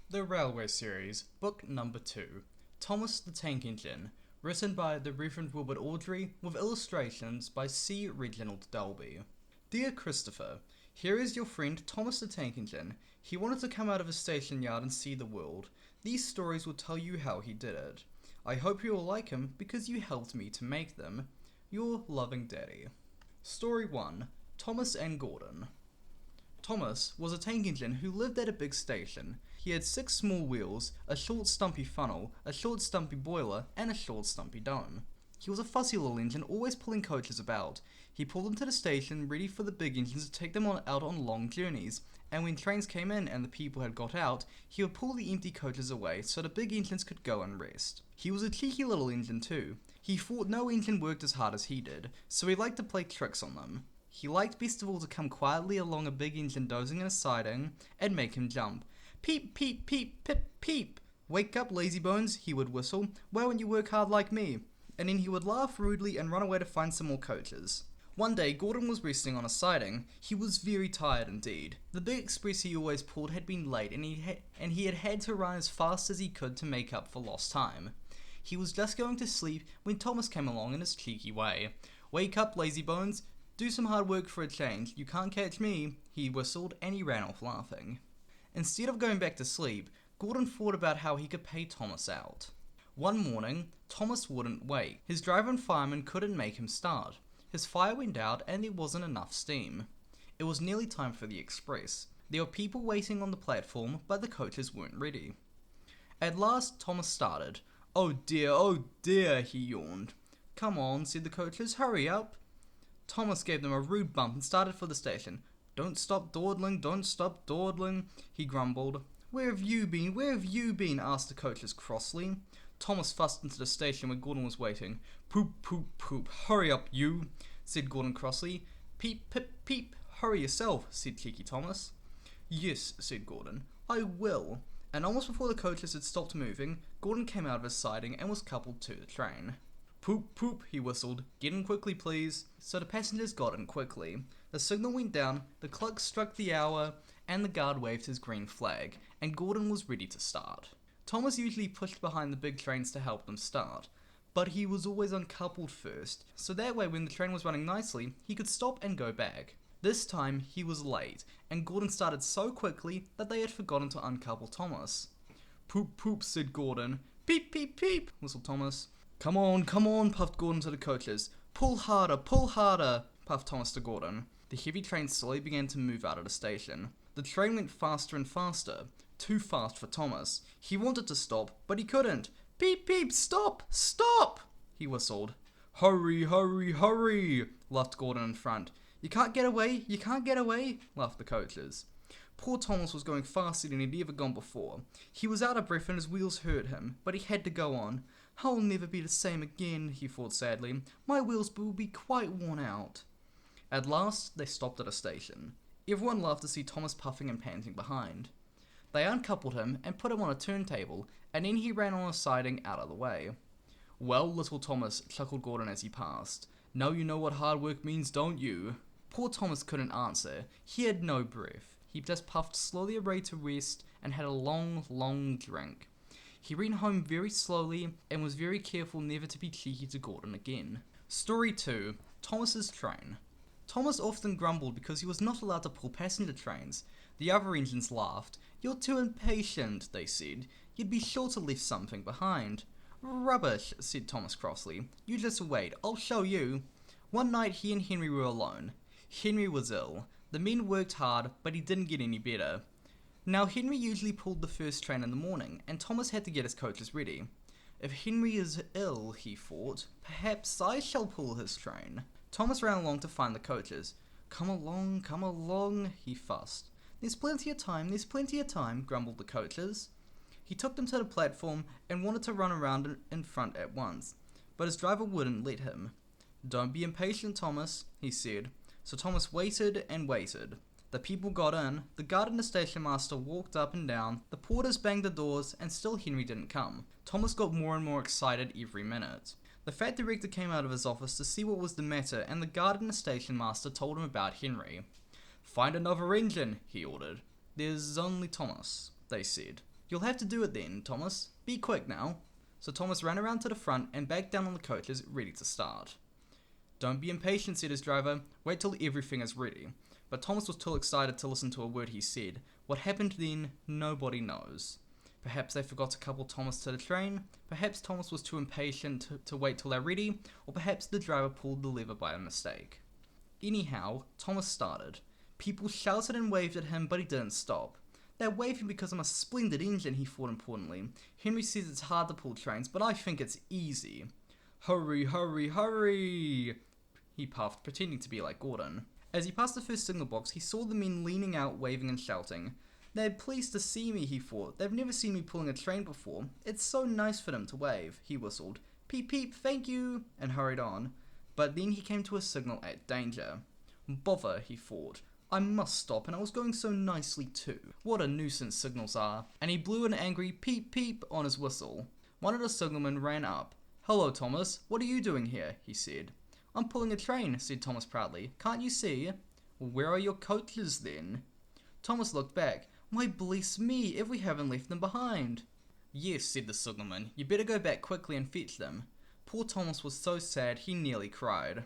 The Railway Series, Book Number 2, Thomas the Tank Engine, written by the Reverend Wilbert Awdry, with illustrations by C. Reginald Dalby. Dear Christopher, here is your friend Thomas the Tank Engine. He wanted to come out of his station yard and see the world. These stories will tell you how he did it. I hope you will like him because you helped me to make them. Your loving daddy. Story 1. Thomas and Gordon. Thomas was a tank engine who lived at a big station. He had 6 small wheels, a short stumpy funnel, a short stumpy boiler, and a short stumpy dome. He was a fussy little engine, always pulling coaches about. He pulled them to the station, ready for the big engines to take them out on long journeys, and when trains came in and the people had got out, he would pull the empty coaches away so the big engines could go and rest. He was a cheeky little engine too. He thought no engine worked as hard as he did, so he liked to play tricks on them. He liked best of all to come quietly along a big engine dozing in a siding and make him jump. Peep, peep, peep, pip, peep. Wake up, lazy bones, he would whistle. Why won't you work hard like me? And then he would laugh rudely and run away to find some more coaches. One day, Gordon was resting on a siding. He was very tired indeed. The big express he always pulled had been late, and he had had to run as fast as he could to make up for lost time. He was just going to sleep when Thomas came along in his cheeky way. Wake up, lazy bones. Do some hard work for a change. You can't catch me, he whistled, and he ran off laughing. Instead of going back to sleep, Gordon thought about how he could pay Thomas out. One morning, Thomas wouldn't wake. His driver and fireman couldn't make him start. His fire went out and there wasn't enough steam. It was nearly time for the express. There were people waiting on the platform, but the coaches weren't ready. At last, Thomas started. Oh dear, he yawned. Come on, said the coaches, hurry up. Thomas gave them a rude bump and started for the station. Don't stop dawdling, he grumbled. Where have you been, asked the coaches crossly. Thomas fussed into the station where Gordon was waiting. Poop, poop, poop, hurry up you, said Gordon crossly. Peep, pip, peep, hurry yourself, said cheeky Thomas. Yes, said Gordon, I will. And almost before the coaches had stopped moving, Gordon came out of his siding and was coupled to the train. Poop, poop, he whistled. Get in quickly, please. So the passengers got in quickly. The signal went down, the clock struck the hour, and the guard waved his green flag, and Gordon was ready to start. Thomas usually pushed behind the big trains to help them start, but he was always uncoupled first, so that way when the train was running nicely, he could stop and go back. This time, he was late, and Gordon started so quickly that they had forgotten to uncouple Thomas. Poop, poop, said Gordon. Peep, peep, peep, whistled Thomas. Come on, puffed Gordon to the coaches. Pull harder, puffed Thomas to Gordon. The heavy train slowly began to move out of the station. The train went faster and faster, too fast for Thomas. He wanted to stop, but he couldn't. Peep, peep, stop, he whistled. Hurry, laughed Gordon in front. You can't get away, laughed the coaches. Poor Thomas was going faster than he'd ever gone before. He was out of breath and his wheels hurt him, but he had to go on. I'll never be the same again, he thought sadly. My wheels will be quite worn out. At last, they stopped at a station. Everyone laughed to see Thomas puffing and panting behind. They uncoupled him and put him on a turntable, and then he ran on a siding out of the way. Well, little Thomas, chuckled Gordon as he passed. Now you know what hard work means, don't you? Poor Thomas couldn't answer. He had no breath. He just puffed slowly away to rest and had a long drink. He ran home very slowly and was very careful never to be cheeky to Gordon again. Story 2. Thomas's Train. Thomas often grumbled because he was not allowed to pull passenger trains. The other engines laughed. You're too impatient, they said. You'd be sure to leave something behind. Rubbish, said Thomas crossly. You just wait, I'll show you. One night he and Henry were alone. Henry was ill. The men worked hard, but he didn't get any better. Now Henry usually pulled the first train in the morning, and Thomas had to get his coaches ready. If Henry is ill, he thought, perhaps I shall pull his train. Thomas ran along to find the coaches. Come along, he fussed. There's plenty of time, grumbled the coaches. He took them to the platform and wanted to run around in front at once, but his driver wouldn't let him. Don't be impatient, Thomas, he said. So Thomas waited and waited. The people got in, the guard and the station master walked up and down, the porters banged the doors, and still Henry didn't come. Thomas got more and more excited every minute. The fat director came out of his office to see what was the matter, and the guard and the station master told him about Henry. Find another engine, he ordered. There's only Thomas, they said. "You'll have to do it then, Thomas. Be quick now." So Thomas ran around to the front and back down on the coaches, ready to start. "Don't be impatient," said his driver. "Wait till everything is ready." But Thomas was too excited to listen to a word he said. What happened then, nobody knows. Perhaps they forgot to couple Thomas to the train, perhaps Thomas was too impatient to wait till they're ready, or perhaps the driver pulled the lever by a mistake. Anyhow, Thomas started. People shouted and waved at him, but he didn't stop. "They're waving because I'm a splendid engine," he thought importantly. "Henry says it's hard to pull trains, but I think it's easy." "Hurry, hurry, hurry," he puffed, pretending to be like Gordon. As he passed the first signal box, he saw the men leaning out, waving and shouting. "They're pleased to see me," he thought. "They've never seen me pulling a train before. It's so nice for them to wave." He whistled, "Peep peep, thank you," and hurried on. But then he came to a signal at danger. "Bother," he thought. "I must stop, and I was going so nicely too. What a nuisance signals are." And he blew an angry peep peep on his whistle. One of the signalmen ran up. "Hello, Thomas. What are you doing here?" he said. "I'm pulling a train," said Thomas proudly. "Can't you see?" "Where are your coaches then?" Thomas looked back. "Why, bless me, if we haven't left them behind." "Yes," said the signalman. "You better go back quickly and fetch them." Poor Thomas was so sad he nearly cried.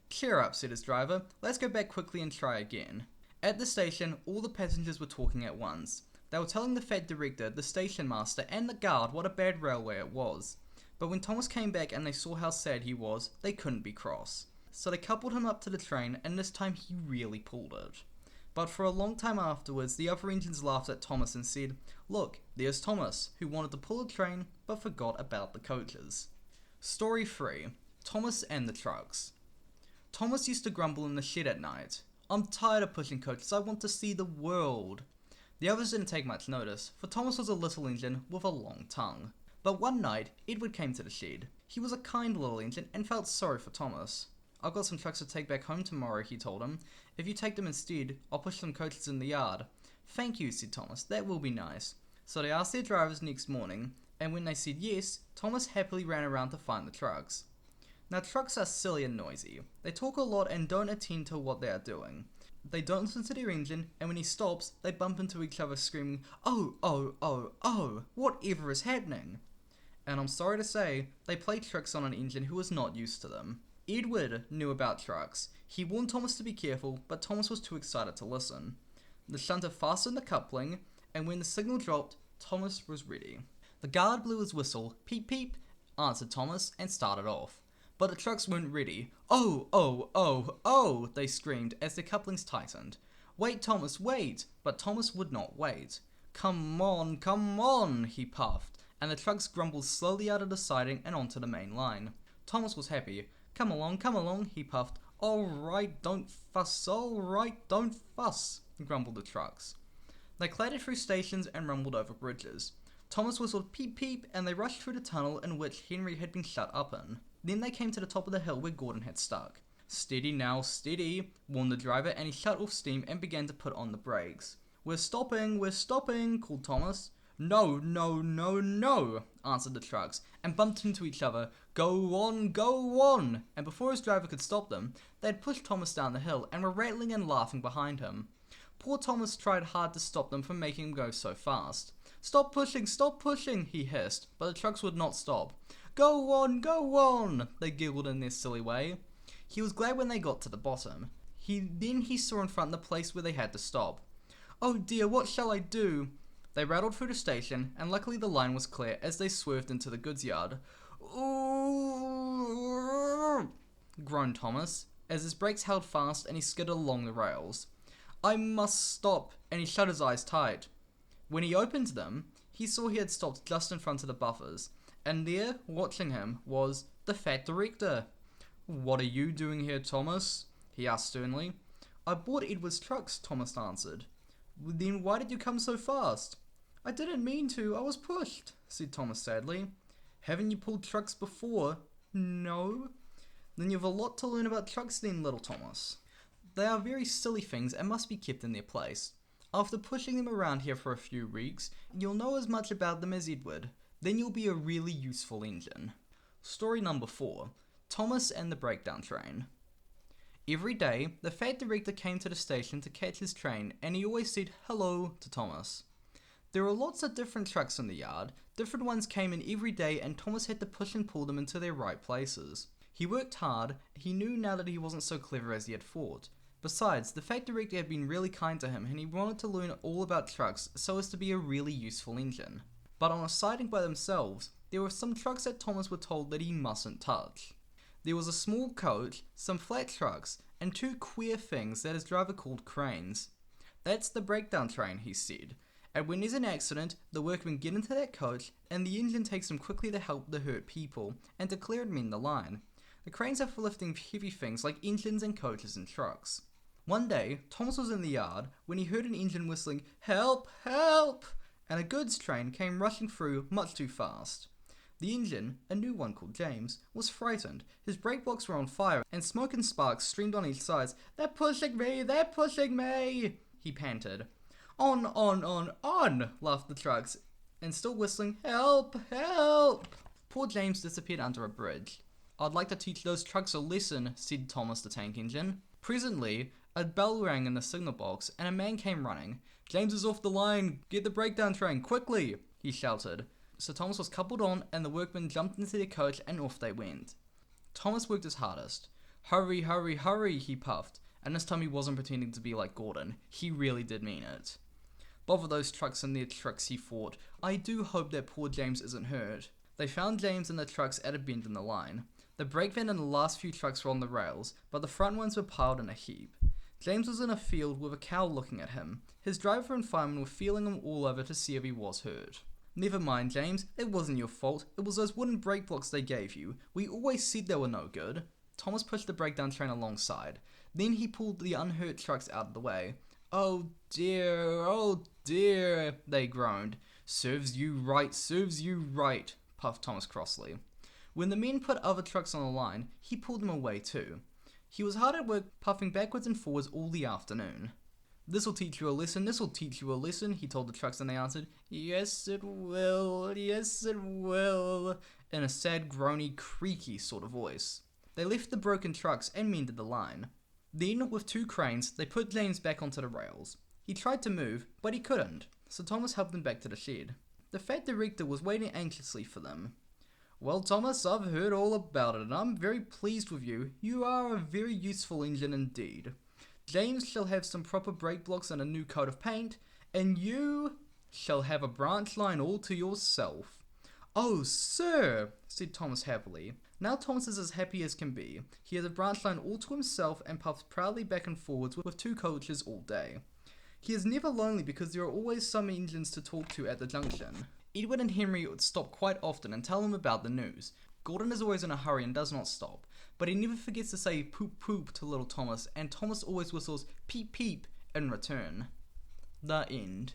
"Cheer up," said his driver. "Let's go back quickly and try again." At the station, all the passengers were talking at once. They were telling the fat director, the station master, and the guard what a bad railway it was. But when Thomas came back and they saw how sad he was, they couldn't be cross. So they coupled him up to the train, and this time he really pulled it. But for a long time afterwards, the other engines laughed at Thomas and said, "Look, there's Thomas, who wanted to pull a train, but forgot about the coaches." Story 3. Thomas and the Trucks. Thomas used to grumble in the shed at night. "I'm tired of pushing coaches, I want to see the world." The others didn't take much notice, for Thomas was a little engine with a long tongue. But one night, Edward came to the shed. He was a kind little engine and felt sorry for Thomas. "I've got some trucks to take back home tomorrow," he told him. "If you take them instead, I'll push some coaches in the yard." "Thank you," said Thomas. "That will be nice." So they asked their drivers next morning, and when they said yes, Thomas happily ran around to find the trucks. Now, trucks are silly and noisy. They talk a lot and don't attend to what they are doing. They don't listen to their engine, and when he stops, they bump into each other screaming, "Oh, oh, oh, oh, whatever is happening?" And I'm sorry to say, they play tricks on an engine who was not used to them. Edward knew about trucks. He warned Thomas to be careful, but Thomas was too excited to listen. The shunter fastened the coupling, and when the signal dropped, Thomas was ready. The guard blew his whistle, "Peep peep," answered Thomas, and started off. But the trucks weren't ready. "Oh, oh, oh, oh," they screamed as their couplings tightened. "Wait, Thomas, wait!" But Thomas would not wait. Come on," he puffed, and the trucks grumbled slowly out of the siding and onto the main line. Thomas was happy. Come along," he puffed. All right, don't fuss, grumbled the trucks. They clattered through stations and rumbled over bridges. Thomas whistled peep peep, and they rushed through the tunnel in which Henry had been shut up in. Then they came to the top of the hill where Gordon had stuck. "Steady now, steady," warned the driver, and he shut off steam and began to put on the brakes. We're stopping," called Thomas. No, answered the trucks, and bumped into each other. Go on, and before his driver could stop them, they had pushed Thomas down the hill and were rattling and laughing behind him. Poor Thomas tried hard to stop them from making him go so fast. Stop pushing, he hissed, but the trucks would not stop. Go on, they giggled in their silly way. He was glad when they got to the bottom. Then he saw in front the place where they had to stop. "Oh dear, what shall I do?" They rattled through the station, and luckily the line was clear as they swerved into the goods yard. "Ooh," groaned Thomas, as his brakes held fast and he skidded along the rails. "I must stop," and he shut his eyes tight. When he opened them, he saw he had stopped just in front of the buffers, and there, watching him, was the fat director. "What are you doing here, Thomas?" he asked sternly. "I bought Edward's trucks," Thomas answered. "Then why did you come so fast?" "I didn't mean to, I was pushed," said Thomas sadly. "Haven't you pulled trucks before?" "No." "Then you've a lot to learn about trucks then, little Thomas. They are very silly things and must be kept in their place. After pushing them around here for a few weeks, you'll know as much about them as Edward. Then you'll be a really useful engine." Story number 4. Thomas and the Breakdown Train. Every day, the fat director came to the station to catch his train, and he always said hello to Thomas. There were lots of different trucks in the yard. Different ones came in every day and Thomas had to push and pull them into their right places. He worked hard. He knew now that he wasn't so clever as he had thought. Besides, the fact director had been really kind to him and he wanted to learn all about trucks so as to be a really useful engine. But on a siding by themselves, there were some trucks that Thomas was told that he mustn't touch. There was a small coach, some flat trucks, and two queer things that his driver called cranes. That's the breakdown train, he said. And when there's an accident, the workmen get into that coach and the engine takes them quickly to help the hurt people and to clear and mend the line. The cranes are for lifting heavy things like engines and coaches and trucks. One day, Thomas was in the yard when he heard an engine whistling, "Help! Help!" and a goods train came rushing through much too fast. The engine, a new one called James, was frightened. His brake blocks were on fire and smoke and sparks streamed on each side. "They're pushing me! They're pushing me!" he panted. On, laughed the trucks, and still whistling, "Help! Help!" Poor James disappeared under a bridge. "I'd like to teach those trucks a lesson," said Thomas the tank engine. Presently, a bell rang in the signal box, and a man came running. "James is off the line! Get the breakdown train, quickly!" he shouted. So Thomas was coupled on, and the workmen jumped into their coach, and off they went. Thomas worked his hardest. "Hurry, hurry, hurry," he puffed, and this time he wasn't pretending to be like Gordon. He really did mean it. Bother those trucks and their tricks, he thought. I do hope that poor James isn't hurt. They found James and the trucks at a bend in the line. The brake van and the last few trucks were on the rails, but the front ones were piled in a heap. James was in a field with a cow looking at him. His driver and fireman were feeling him all over to see if he was hurt. "Never mind, James, it wasn't your fault. It was those wooden brake blocks they gave you. We always said they were no good." Thomas pushed the breakdown train alongside. Then he pulled the unhurt trucks out of the way. Oh dear, they groaned. Serves you right, puffed Thomas crossly. When the men put other trucks on the line, he pulled them away too. He was hard at work, puffing backwards and forwards all the afternoon. "This'll teach you a lesson, this'll teach you a lesson," he told the trucks, and they answered, yes it will, in a sad, groany, creaky sort of voice. They left the broken trucks and mended the line. Then, with two cranes, they put James back onto the rails. He tried to move, but he couldn't, so Thomas helped him back to the shed. The fat director was waiting anxiously for them. "Well, Thomas, I've heard all about it, and I'm very pleased with you. You are a very useful engine indeed. James shall have some proper brake blocks and a new coat of paint, and you shall have a branch line all to yourself." "Oh, sir," said Thomas happily. Now Thomas is as happy as can be. He has a branch line all to himself and puffs proudly back and forwards with two coaches all day. He is never lonely because there are always some engines to talk to at the junction. Edward and Henry would stop quite often and tell him about the news. Gordon is always in a hurry and does not stop, but he never forgets to say poop poop to little Thomas, and Thomas always whistles peep peep in return. The end.